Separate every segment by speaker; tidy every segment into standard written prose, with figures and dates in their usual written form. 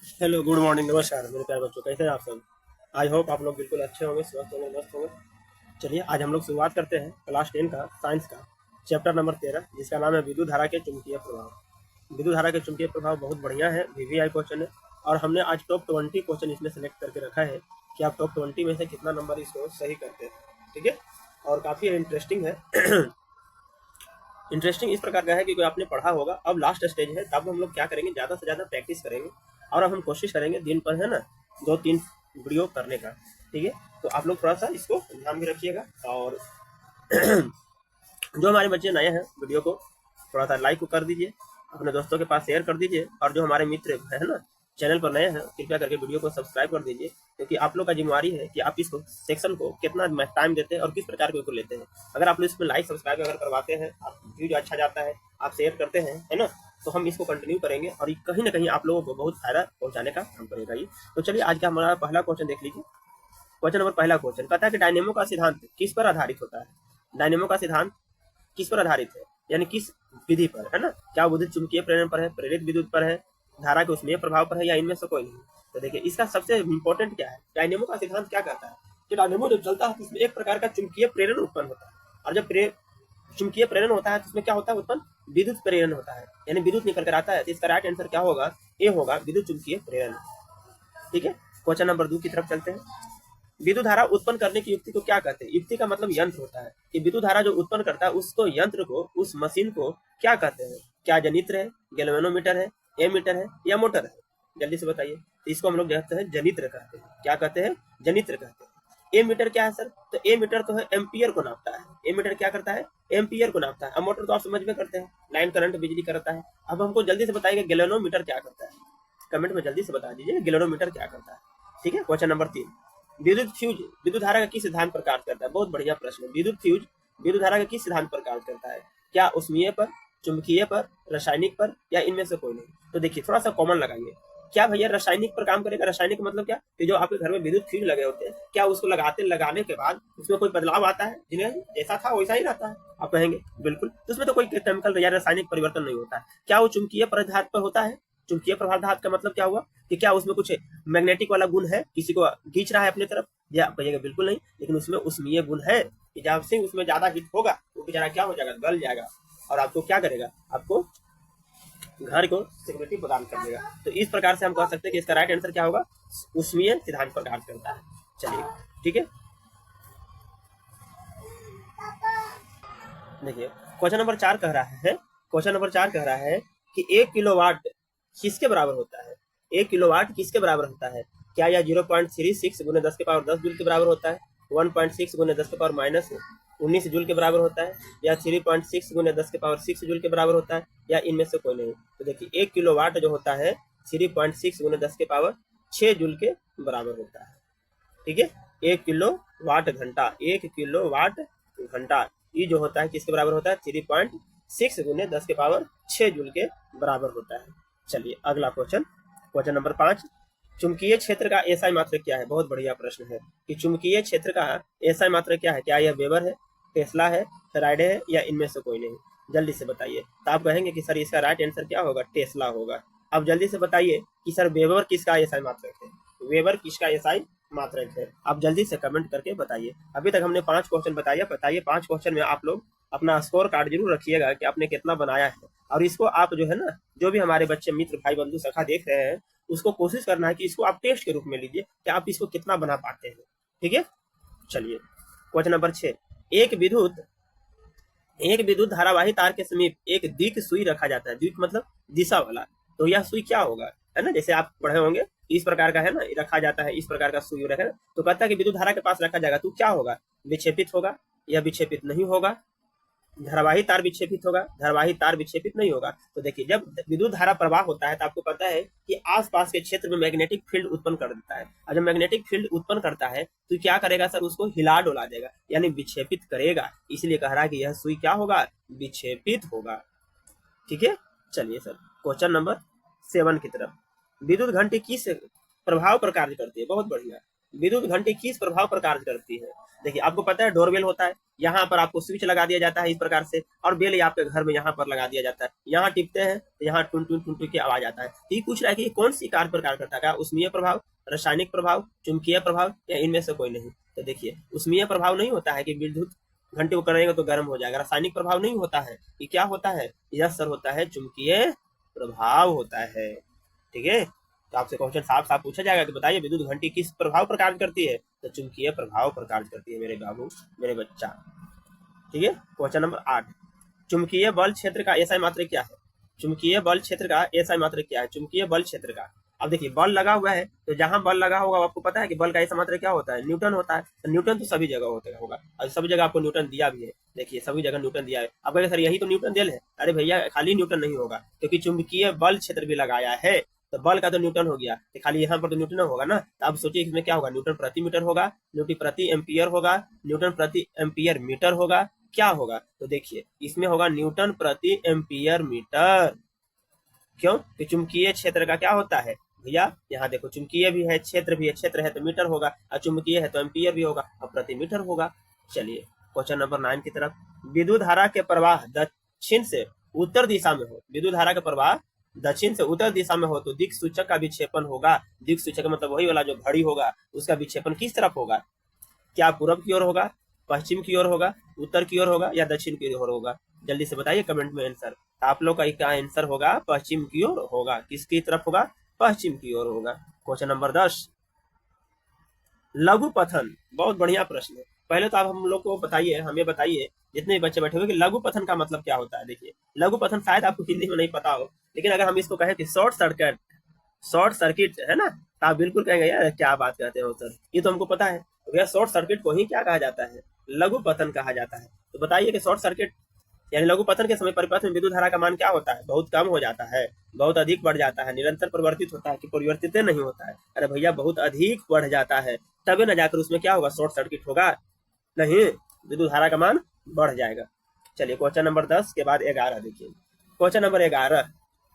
Speaker 1: Hello, good morning, नमस्कार मेरे प्यारे बच्चों, कैसे हैं आप सब। आई होप आप लोग बिल्कुल अच्छे होंगे, स्वस्थ होंगे, मस्त होंगे। चलिए आज हम लोग शुरुआत करते हैं क्लास 10 का साइंस का चैप्टर नंबर 13, जिसका नाम है विद्युत धारा के चुंबकीय प्रभाव। विद्युत धारा के चुंबकीय प्रभाव बहुत बढ़िया है, वीवीआई क्वेश्चन है। और हमने आज टॉप 20 क्वेश्चन इसमें सेलेक्ट करके रखा है कि आप टॉप 20 में से कितना नंबर इसको सही करते हैं। ठीक है, और काफ़ी इंटरेस्टिंग है। इंटरेस्टिंग इस प्रकार का है कि कोई आपने पढ़ा होगा, अब लास्ट स्टेज है, तब हम लोग क्या करेंगे, ज़्यादा से ज़्यादा प्रैक्टिस करेंगे। और अब हम कोशिश करेंगे दिन पर है ना 2-3 वीडियो करने का। ठीक है, तो आप लोग थोड़ा सा इसको ध्यान भी रखिएगा। और जो हमारे बच्चे नए हैं, वीडियो को थोड़ा सा लाइक कर दीजिए, अपने दोस्तों के पास शेयर कर दीजिए। और जो हमारे मित्र है ना चैनल पर नए हैं, कृपया करके वीडियो को सब्सक्राइब कर दीजिए, क्योंकि आप लोग का जिम्मेवारी है कि आप इसको सेक्शन को कितना टाइम देते हैं और किस प्रकार के उसको लेते हैं। अगर आप लोग इसमें लाइक सब्सक्राइब अगर करवाते हैं, आप व्यूज अच्छा जाता है, आप शेयर करते हैं, है ना, तो हम इसको कंटिन्यू करेंगे और ये कहीं ना कहीं आप लोगों को बहुत फायदा पहुंचाने का काम करेगा ये। तो चलिए आज का हमारा पहला क्वेश्चन देख लीजिए। क्वेश्चन नंबर पहला क्वेश्चन कहता है कि डायनेमो का सिद्धांत किस पर आधारित होता है। डायनेमो का सिद्धांत किस पर आधारित है, यानी किस विधि पर, है ना। क्या विद्युत चुंबकीय प्रेरण पर है, प्रेरित विद्युत पर है, धारा के उष्मीय प्रभाव पर है, या इनमें से कोई नहीं। तो देखिए इसका सबसे इंपॉर्टेंट क्या है, डायनेमो का सिद्धांत क्या कहता है कि डायनेमो जब चलता है तो इसमें एक प्रकार का चुंबकीय प्रेरण उत्पन्न होता है। और जब चुंबकीय प्रेरण होता है तो इसमें क्या होता है, उत्पन्न विद्युत प्रेरण होता है, यानी विद्युत निकल कर आता है। तो इसका राइट आंसर क्या होगा, ए होगा, विद्युत चुंबकीय प्रेरण। ठीक है, क्वेश्चन नंबर 2 की तरफ चलते हैं। विद्युत धारा उत्पन्न करने की युक्ति को क्या कहते हैं। युक्ति का मतलब यंत्र होता है कि विद्युत धारा जो उत्पन्न करता है उसको, यंत्र को, उस मशीन को क्या कहते हैं। क्या जनित्र है, गैल्वेनोमीटर है, एमीटर है, या मोटर है। जल्दी से बताइए। तो इसको हम लोग कहते हैं जनित्र कहते हैं। क्या कहते हैं, जनित्र कहते हैं। एमीटर क्या है सर, तो एमीटर तो है एम्पियर को नापता है। एमीटर क्या करता है, एम्पियर को नापता है। अब मोटर तो आप समझ में करते हैं, लाइन करंट बिजली करता है। अब हमको जल्दी से बताइए गैल्वेनोमीटर क्या करता है, कमेंट में जल्दी से बता दीजिए गैल्वेनोमीटर क्या करता है। ठीक है, क्वेश्चन नंबर 3। विद्युत फ्यूज विद्युत धारा का किस सिद्धांत पर कार्य करता है। बहुत बढ़िया प्रश्न। विद्युत फ्यूज विद्युत धारा का किस सिद्धांत पर कार्य करता है। क्या उष्मीय पर, चुंबकीय पर, रासायनिक पर, या इनमें से कोई नहीं। तो देखिए थोड़ा सा कॉमन लगाइए। क्या भैया रासायनिक पर काम करेगा। रासायनिक मतलब क्या, कि जो आपके घर में विद्युत फ्यूज लगे होते हैं, क्या उसको लगाने के बाद उसमें कोई बदलाव आता है, जिन्हें जैसा था वैसा ही रहता है। आप कहेंगे बिल्कुल, तो उसमें तो कोई केमिकल या रासायनिक परिवर्तन नहीं होता है। क्या वो चुंबकीय पदार्थ पर होता है। चुंबकीय प्रभाव का मतलब क्या हुआ कि क्या उसमें कुछ मैग्नेटिक वाला गुण है, किसी को खींच रहा है अपनी तरफ, या आप कहिएगा बिल्कुल नहीं। लेकिन उसमें उष्मीय गुण है कि जब से उसमें ज्यादा हीट होगा वो बेचारा क्या हो जाएगा, गल जाएगा, और आपको क्या करेगा, आपको घर को सिक्योरिटी प्रदान कर देगा। तो इस प्रकार से हम कह सकते हैं कि इसका राइट आंसर क्या होगा, उष्मीय सिद्धांत पर कार्य करता है। चलिए ठीक है, देखिए क्वेश्चन नंबर 4 कह रहा है, क्वेश्चन नंबर 4 कह रहा है कि 1 किलोवाट किसके बराबर होता है। 1 किलोवाट किसके बराबर होता है। क्या यह 0.36 गुने 10 के पावर 10 जूल के बराबर होता है, 1.6 गुने 10 के पावर माइनस 19 जूल के बराबर होता है, या 3.6 गुने 10 के पावर 6 जूल के बराबर होता है, या इनमें से कोई नहीं। तो देखिए 1 किलोवाट जो होता है 3.6 गुने 10 के पावर 6 जूल के बराबर होता है। ठीक है, 1 किलो वाट घंटा, 1 किलो वाट घंटा, ये जो होता है किसके बराबर होता है, 3.6 गुने 10 के पावर 6 जूल के बराबर होता है। चलिए अगला क्वेश्चन, क्वेश्चन नंबर 5। चुंबकीय क्षेत्र का एसआई मात्रक क्या है। बहुत बढ़िया प्रश्न है कि चुंबकीय क्षेत्र का एसआई मात्रक क्या है। क्या यह वेबर है, टेस्ला है, फेराडे है, या इनमें से कोई नहीं। जल्दी से बताइए। तो आप कहेंगे कि सर इसका राइट आंसर क्या होगा, टेस्ला होगा। अब जल्दी से बताइए कि सर वेबर किसका एसआई मात्रक है, वेबर किसका एसआई मात्रक है। आप जल्दी से कमेंट करके बताइए। अभी तक हमने 5 क्वेश्चन बताइए, 5 क्वेश्चन में आप लोग अपना स्कोर कार्ड जरूर रखिएगा कि आपने कितना बनाया है। और इसको आप जो है ना, जो भी हमारे बच्चे मित्र भाई बंधु सखा देख रहे हैं, उसको कोशिश करना है कि इसको आप टेस्ट के रूप में लीजिए कि आप इसको कितना बना पाते हैं। ठीक है, चलिए क्वेश्चन नंबर 6। एक विद्युत धारावाही तार के समीप एक द्विक सुई रखा जाता है। द्विक मतलब दिशा वाला। तो यह सुई क्या होगा, है ना, जैसे आप पढ़े होंगे इस प्रकार का है ना, रखा जाता है, इस प्रकार का सुई रखा। तो कहता है कि विद्युत धारा के पास रखा जाएगा तो क्या होगा, विक्षेपित होगा, या विक्षेपित नहीं होगा। धारावाही तार विक्षेपित होगा, धारावाही तार विक्षेपित नहीं होगा। तो देखिए जब विद्युत धारा प्रवाह होता है तो आपको पता है कि आसपास के क्षेत्र में मैग्नेटिक फील्ड उत्पन्न कर देता है। और जब मैग्नेटिक फील्ड उत्पन्न करता है तो क्या करेगा सर, उसको हिला डोला देगा, यानी विक्षेपित करेगा। इसलिए कह रहा है कि यह सुई क्या होगा, विक्षेपित होगा। ठीक है, चलिए सर क्वेश्चन नंबर 7 की तरफ। विद्युत घंटी किस प्रभाव पर कार्य करती है। बहुत बढ़िया। विद्युत घंटी किस प्रभाव पर कार्य करती है? देखिए आपको पता है डोरबेल होता है, यहाँ पर आपको स्विच लगा दिया जाता है इस प्रकार से, और बेल आपके घर में यहाँ पर लगा दिया जाता है, यहाँ टिपते हैं तो यहाँ टुन टुन टुन टुन की आवाज आता है। तो ये पूछ रहा है कि कौन सी कार्य पर कार्य करता है, क्या उष्मीय प्रभाव, रासायनिक प्रभाव, चुंबकीय प्रभाव, या इनमें से कोई नहीं? तो देखिए उष्मीय प्रभाव नहीं होता है कि विद्युत घंटे को करेंगे तो गर्म हो जाएगा, रासायनिक प्रभाव नहीं होता है, ये क्या होता है, यह सर होता है चुंबकीय प्रभाव होता है। ठीक है, तो आपसे क्वेश्चन साफ साफ पूछा जाएगा कि बताइए विद्युत घंटी किस प्रभाव पर कार्य करती है? तो चुंबकीय प्रभाव पर कार्य करती है मेरे बाबू, मेरे बच्चा। ठीक है, क्वेश्चन नंबर 8, चुंबकीय बल क्षेत्र का एसआई मात्रक क्या है? चुंबकीय बल क्षेत्र का एसआई मात्रक क्या है? चुंबकीय बल क्षेत्र का, अब देखिए बल लगा हुआ है तो जहां बल लगा होगा आपको पता है कि बल का एसआई मात्रक क्या होता है? न्यूटन होता है। तो न्यूटन तो सभी जगह होगा, और सभी जगह आपको न्यूटन दिया भी है। देखिए सभी जगह न्यूटन दिया है। अब सर यही तो न्यूटन दिया है, अरे भैया खाली न्यूटन नहीं होगा, क्योंकि चुंबकीय बल क्षेत्र भी लगाया है, तो बल का तो न्यूटन हो गया, तो खाली यहाँ पर तो न्यूटन होगा ना। तो अब सोचिए इसमें क्या होगा, न्यूटन प्रति मीटर होगा, न्यूटन प्रति एम्पियर होगा, न्यूटन प्रति एम्पियर मीटर होगा, क्या होगा? तो देखिए इसमें होगा न्यूटन प्रति एम्पियर मीटर। क्यों? कि चुंबकीय क्षेत्र का क्या होता है भैया, यहाँ देखो चुंबकीय भी है, क्षेत्र भी है, क्षेत्र है तो मीटर होगा, और चुंबकीय है तो एम्पियर भी होगा, और प्रति मीटर होगा। चलिए क्वेश्चन नंबर 9 की तरफ, विद्युत धारा के प्रवाह दक्षिण से उत्तर दिशा में हो, विद्युत धारा का प्रवाह दक्षिण से उत्तर दिशा में हो तो दिक् सूचक का विक्षेपण होगा, दिक् सूचक मतलब वही वाला जो घड़ी होगा, उसका विक्षेपण किस तरफ होगा? क्या पूर्व की ओर होगा, पश्चिम की ओर होगा, उत्तर की ओर होगा, या दक्षिण की ओर होगा? जल्दी से बताइए कमेंट में आंसर। आप लोग का आंसर होगा पश्चिम की ओर होगा। किसकी तरफ होगा? पश्चिम की ओर होगा। क्वेश्चन नंबर 10, लघु पथन, बहुत बढ़िया प्रश्न है। पहले तो आप हम लोग को बताइए, हमें बताइए जितने भी बच्चे बैठे हुए कि लघु पथन का मतलब क्या होता है। देखिए लघु पथन शायद आपको हिंदी में नहीं पता हो, लेकिन अगर हम इसको कहें कि शॉर्ट सर्किट है ना, तो आप बिल्कुल कहेंगे यार क्या बात करते हो सर, ये तो हमको पता है। तो भैया शॉर्ट सर्किट को ही क्या कहा जाता है? लघु पतन कहा जाता है। तो बताइए कि शॉर्ट सर्किट यानी लघु पतन के समय परिपथ में विद्युत धारा का मान क्या होता है? बहुत कम हो जाता है, बहुत अधिक बढ़ जाता है, निरंतर परिवर्तित होता है कि परिवर्तित नहीं होता है? अरे भैया बहुत अधिक बढ़ जाता है, तभी न जाकर उसमें क्या होगा? शॉर्ट सर्किट होगा, नहीं विद्युत धारा का मान बढ़ जाएगा। चलिए क्वेश्चन नंबर 10 के बाद 11 देखिए। क्वेश्चन नंबर 11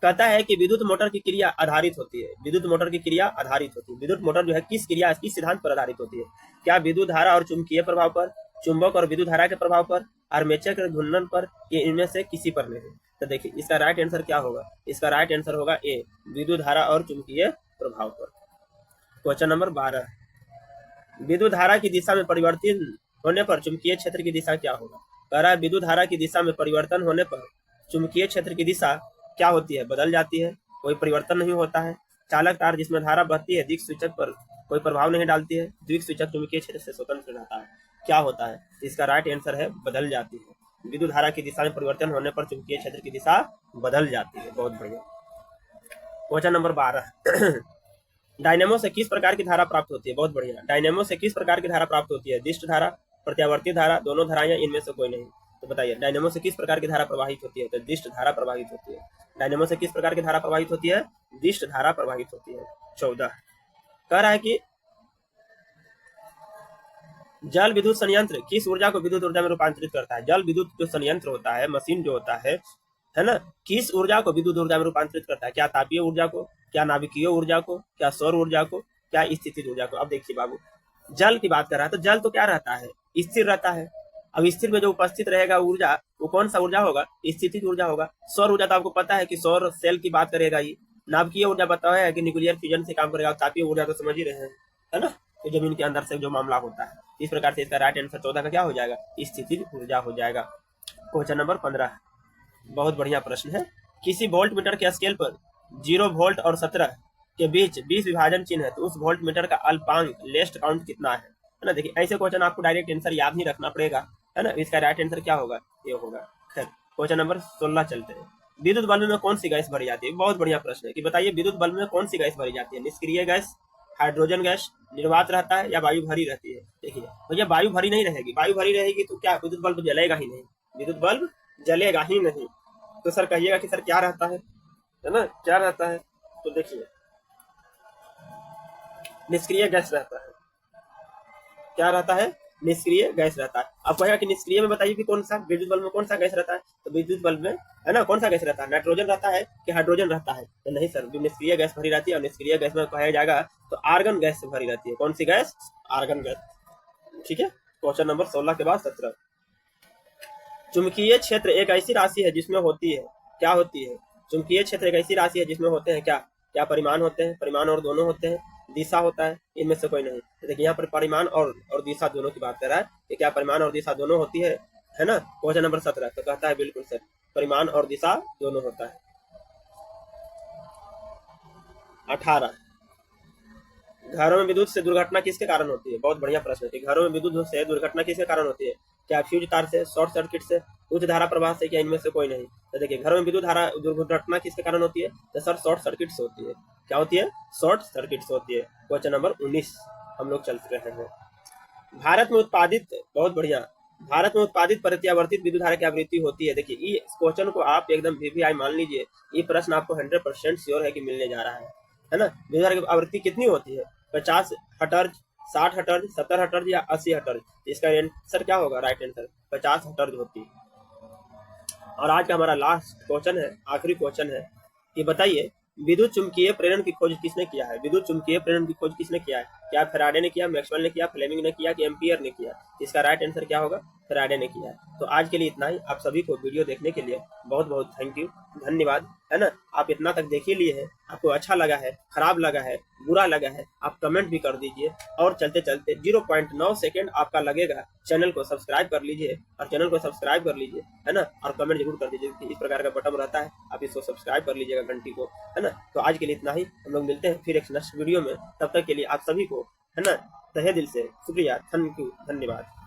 Speaker 1: कहता है कि विद्युत मोटर की क्रिया आधारित होती है, विद्युत मोटर की क्रिया आधारित होती है। विद्युत मोटर जो है किस क्रिया, किस सिद्धांत पर आधारित होती है? क्या विद्युत धारा और चुंबकीय प्रभाव पर, चुंबक और विद्युत धारा के प्रभाव पर, आर्मेचर के घूर्णन पर, ये इनमें से किसी पर नहीं? तो देखिए इसका राइट आंसर क्या होगा? इसका राइट आंसर होगा ए, विद्युत धारा और चुंबकीय प्रभाव पर। क्वेश्चन नंबर 12, विद्युत धारा की दिशा में परिवर्तन होने पर चुंबकीय क्षेत्र की दिशा क्या होगा? कह रहा है विद्युत धारा की दिशा में परिवर्तन होने पर चुंबकीय क्षेत्र की दिशा क्या होती है? बदल जाती है, कोई परिवर्तन नहीं होता है। चालक तार जिसमें धारा बहती है दिक् सूचक पर कोई प्रभाव नहीं डालती है, द्विक सूचक चुंबकीय क्षेत्र से स्वतंत्र रहता है, क्या होता है? इसका राइट आंसर है बदल जाती है। विद्युत धारा की दिशा में परिवर्तन होने पर चुंबकीय क्षेत्र की दिशा बदल जाती है। बहुत बढ़िया। क्वेश्चन नंबर 12, डायनेमो से किस प्रकार की धारा प्राप्त होती है? बहुत बढ़िया। डायनेमो से किस प्रकार की धारा प्राप्त होती है? दिष्ट धारा, प्रत्यावर्ती धारा, दोनों धाराएं, इनमें से कोई नहीं? तो बताइए डायनेमो से किस प्रकार की धारा प्रवाहित होती है? तो दिष्ट धारा प्रवाहित होती है। डायनेमो से किस प्रकार की धारा प्रवाहित होती है? दिष्ट धारा प्रवाहित होती है। 14 कह रहा है कि जल विद्युत संयंत्र किस ऊर्जा को विद्युत ऊर्जा में रूपांतरित करता है? जल विद्युत जो संयंत्र होता है, मशीन जो होता है ना, किस ऊर्जा को विद्युत ऊर्जा में रूपांतरित करता है? क्या तापीय ऊर्जा को, क्या नाभिकीय ऊर्जा को, क्या सौर ऊर्जा को, क्या स्थितिज ऊर्जा को? अब देखिए बाबू, जल की बात कर रहा है तो जल तो क्या रहता है? स्थिर रहता है। अब स्थिर में जो उपस्थित रहेगा ऊर्जा, वो कौन सा ऊर्जा होगा? स्थितिज ऊर्जा होगा। सौर ऊर्जा तो आपको पता है कि सौर सेल की बात करेगा ये। नाभिकीय ऊर्जा बताया है कि न्यूक्लियर फ्यूजन से काम करेगा। तापीय ऊर्जा तो समझ ही रहे हैं, है ना, तो जमीन के अंदर से जो मामला होता है। इस प्रकार से इसका राइट आंसर 14 का क्या हो जाएगा? स्थितिज ऊर्जा हो जाएगा। क्वेश्चन नंबर 15, बहुत बढ़िया प्रश्न है। किसी वोल्ट मीटर के स्केल पर 0 वोल्ट और 17 के बीच 20 विभाजन चिन्ह है, तो उस वोल्ट मीटर का अल्पांक लेस्ट काउंट कितना है ना? देखिए ऐसे क्वेश्चन आपको डायरेक्ट आंसर याद नहीं रखना पड़ेगा, है ना। इसका राइट आंसर क्या होगा? ये होगा। खैर क्वेश्चन नंबर 16 चलते हैं। विद्युत बल्ब में कौन सी गैस भरी जाती है? बहुत बढ़िया प्रश्न है कि बताइए विद्युत बल्ब में कौन सी गैस भरी जाती है? निष्क्रिय गैस, हाइड्रोजन गैस, निर्वात रहता है, या वायु भरी रहती है? देखिए भैया वायु भरी नहीं रहेगी। वायु भरी रहेगी तो क्या विद्युत बल्ब जलेगा ही नहीं, विद्युत बल्ब जलेगा ही नहीं। तो सर कहिएगा कि सर क्या रहता है ना, क्या रहता है? तो देखिए निष्क्रिय गैस रहता है। क्या रहता है? निष्क्रिय गैस रहता है। अब कहेगा कि निष्क्रिय में बताइए कि कौन सा विद्युत बल्ब में कौन सा गैस रहता है, तो विद्युत बल्ब में है ना कौन सा गैस रहता है, नाइट्रोजन रहता है कि हाइड्रोजन रहता है, तो नहीं सर, निष्क्रिय गैस भरी रहती है। और निष्क्रिय गैस में कहा जाएगा तो आर्गन गैस से भरी रहती है। कौन सी गैस? Argon gas. ठीक है, क्वेश्चन नंबर 16 के बाद 17। चुंबकीय क्षेत्र एक ऐसी राशि है जिसमें होती है, क्या होती है? चुंबकीय क्षेत्र एक ऐसी राशि है जिसमें होते हैं क्या? क्या परिमाण होते हैं? परिमाण और दोनों होते हैं। दिशा होता है, इनमें से कोई नहीं। देखिए यहाँ पर परिमाण और दिशा दोनों की बात कर रहा है कि क्या परिमाण और दिशा दोनों होती है ना। क्वेश्चन नंबर 17 तो कहता है बिल्कुल सर, परिमाण और दिशा दोनों होता है। 18, घरों में विद्युत से दुर्घटना किसके कारण होती है? बहुत बढ़िया प्रश्न है। घरों में विद्युत से दुर्घटना किसके कारण होती है? क्या फ्यूज तार से, शॉर्ट सर्किट से, उच्च धारा प्रवाह से, क्या इनमें से कोई नहीं? तो देखिए घरों में विद्युत धारा दुर्घटना किसके कारण होती है? तो सर शॉर्ट सर्किट से होती है। क्या होती है? शॉर्ट सर्किट से होती है। क्वेश्चन नंबर 19 हम लोग चल रहे हैं। भारत में उत्पादित, बहुत बढ़िया, भारत में उत्पादित प्रत्यावर्तित विद्युत धारा की आवृत्ति होती है। देखिए इस क्वेश्चन को आप एकदम VVI मान लीजिए, ये प्रश्न आपको 100% श्योर है कि मिलने जा रहा है ना। विद्युत धारा की आवृत्ति कितनी होती है? 50 हर्ट्ज, 60 हर्ट्ज, 70 हर्ट्ज या 80 हर्ट्ज? इसका आंसर क्या होगा? राइट आंसर 50 हर्ट्ज होती है। और आज का हमारा लास्ट क्वेश्चन है, आखिरी क्वेश्चन है कि बताइए विद्युत चुंबकीय प्रेरण की खोज किसने किया है? विद्युत चुंबकीय प्रेरण की खोज किसने किया है? क्या फैराडे ने किया, मैक्सवेल ने किया, फ्लेमिंग ने किया कि एम्पियर ने किया? इसका राइट आंसर क्या होगा? फैराडे ने किया है। तो आज के लिए इतना ही। आप सभी को वीडियो देखने के लिए बहुत बहुत थैंक यू, धन्यवाद, है ना। आप इतना तक देख ही लिए हैं, आपको अच्छा लगा है, खराब लगा है, बुरा लगा है, आप कमेंट भी कर दीजिए। और चलते चलते 0.9 सेकेंड आपका लगेगा, चैनल को सब्सक्राइब कर लीजिए, और चैनल को सब्सक्राइब कर लीजिए, है ना। और कमेंट जरूर कर दीजिए कि इस प्रकार का बटन रहता है, आप इसको सब्सक्राइब कर लीजिएगा, घंटी को, है ना। तो आज के लिए इतना ही, हम लोग मिलते हैं फिर एक नेक्स्ट वीडियो में। तब तक के लिए आप सभी को, है ना, तहे दिल से शुक्रिया, थैंक यू, धन्यवाद।